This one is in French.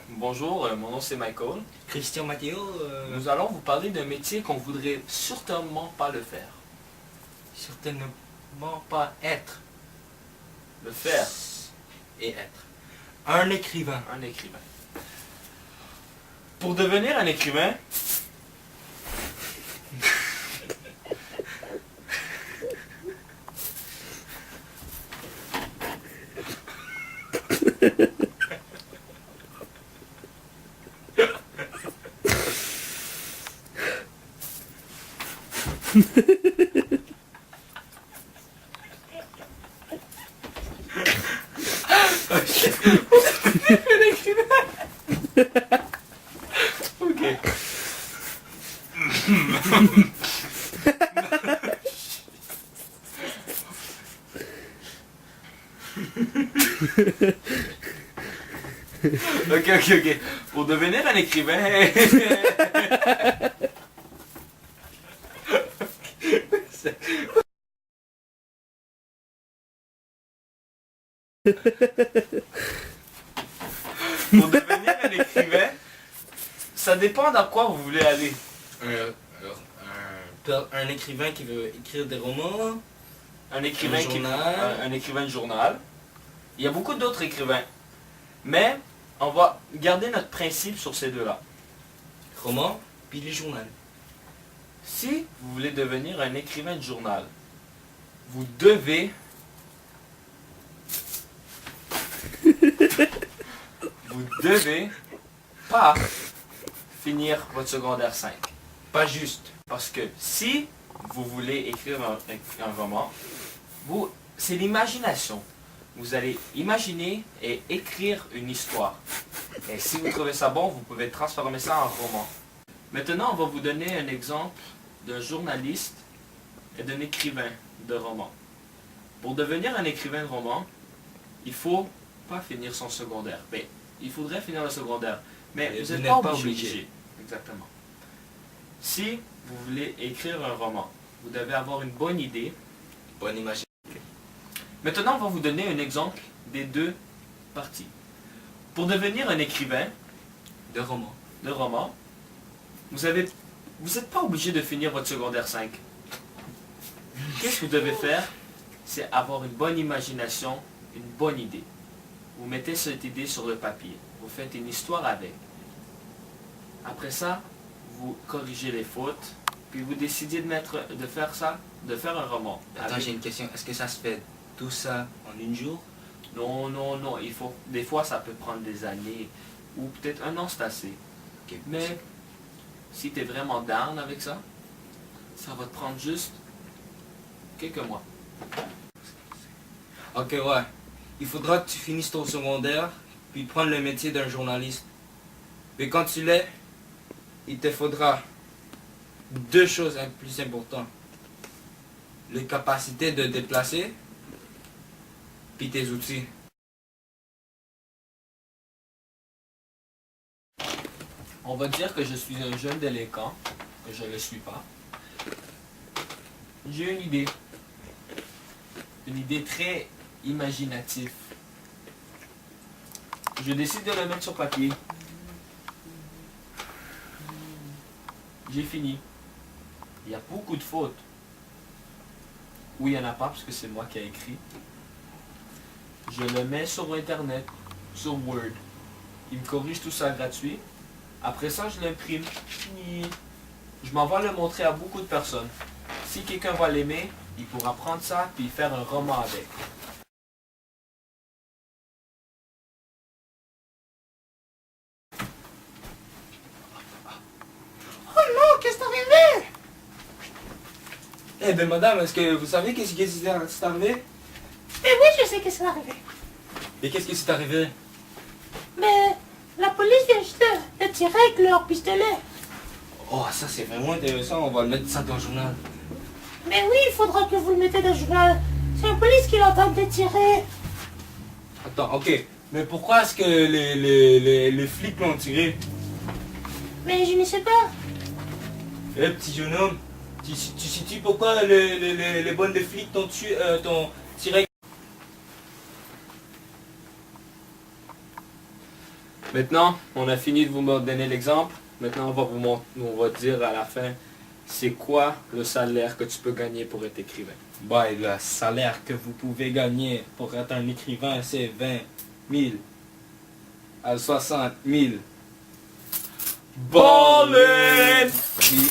Bonjour, mon nom c'est Michael. Christian Matteo, Nous allons vous parler d'un métier qu'on voudrait certainement pas le faire. certainement pas être Le faire, et être. Un écrivain. un écrivain. Pour devenir un écrivain, un écrivain. Ok. Ok. Pour devenir un écrivain. Pour devenir un écrivain, ça dépend dans quoi vous voulez aller. Un écrivain qui veut écrire des romans. Un écrivain Un journal. un écrivain de journal. Il y a beaucoup d'autres écrivains. Mais on va garder notre principe sur ces deux-là. Romans, puis les journaux. Si vous voulez devenir un écrivain de journal, vous devez pas finir votre secondaire 5. Pas juste. Parce que si vous voulez écrire un roman, c'est l'imagination. Vous allez imaginer et écrire une histoire. Et si vous trouvez ça bon, vous pouvez transformer ça en roman. Maintenant, on va vous donner un exemple d'un journaliste et d'un écrivain de roman. Pour devenir un écrivain de roman, il faut pas finir son secondaire. Mais il faudrait finir le secondaire. Mais vous n'êtes pas obligé. Exactement. Si vous voulez écrire un roman, vous devez avoir une bonne idée. Bonne imagination. Maintenant, on va vous donner un exemple des deux parties. Pour devenir un écrivain De romans. de roman, vous n'êtes pas obligé de finir votre secondaire 5. Qu'est-ce que vous devez faire? C'est avoir une bonne imagination, une bonne idée. Vous mettez cette idée sur le papier. Vous faites une histoire avec. Après ça, vous corrigez les fautes, puis vous décidez de faire un roman. Attends, j'ai une question. Est-ce que ça se fait tout ça en une jour? Non. Des fois, ça peut prendre des années, ou peut-être un an, c'est assez. Okay. Mais si tu es vraiment down avec ça, ça va te prendre juste quelques mois. Ok, ouais. Il faudra que tu finisses ton secondaire, puis prendre le métier d'un journaliste. Mais quand tu l'es, il te faudra deux choses plus importantes. Les capacités de déplacer, puis tes outils. On va dire que je suis un jeune délinquant, que je ne le suis pas. J'ai une idée. Une idée très imaginative. Je décide de le mettre sur papier. J'ai fini. Il y a beaucoup de fautes. Oui, il n'y en a pas parce que c'est moi qui ai écrit. Je le mets sur Internet, sur Word. Il me corrige tout ça gratuit. Après ça, je l'imprime. Je m'en vais le montrer à beaucoup de personnes. Si quelqu'un va l'aimer, il pourra prendre ça puis faire un roman avec. Oh non, qu'est-ce qui t'est arrivé? Eh ben madame, est-ce que vous savez qu'est-ce qui s'est arrivé? Mais oui, je sais qu'est-ce qui est arrivé. Et qu'est-ce qui s'est arrivé? Mais la police vient juste de tirer avec leur pistolet. Oh, ça c'est vraiment intéressant, on va le mettre ça dans le journal. Mais oui, il faudra que vous le mettez dans le journal. C'est la police qui est en train de tirer. Attends, ok. Mais pourquoi est-ce que les flics l'ont tiré? Mais je ne sais pas. Eh petit jeune homme, tu sais-tu pourquoi les bonnes des flics t'ont tiré? Maintenant, on a fini de vous donner l'exemple. Maintenant, on va dire à la fin, c'est quoi le salaire que tu peux gagner pour être écrivain. Bah, le salaire que vous pouvez gagner pour être un écrivain, c'est 20 000 à 60 000. Ballin'! Oui,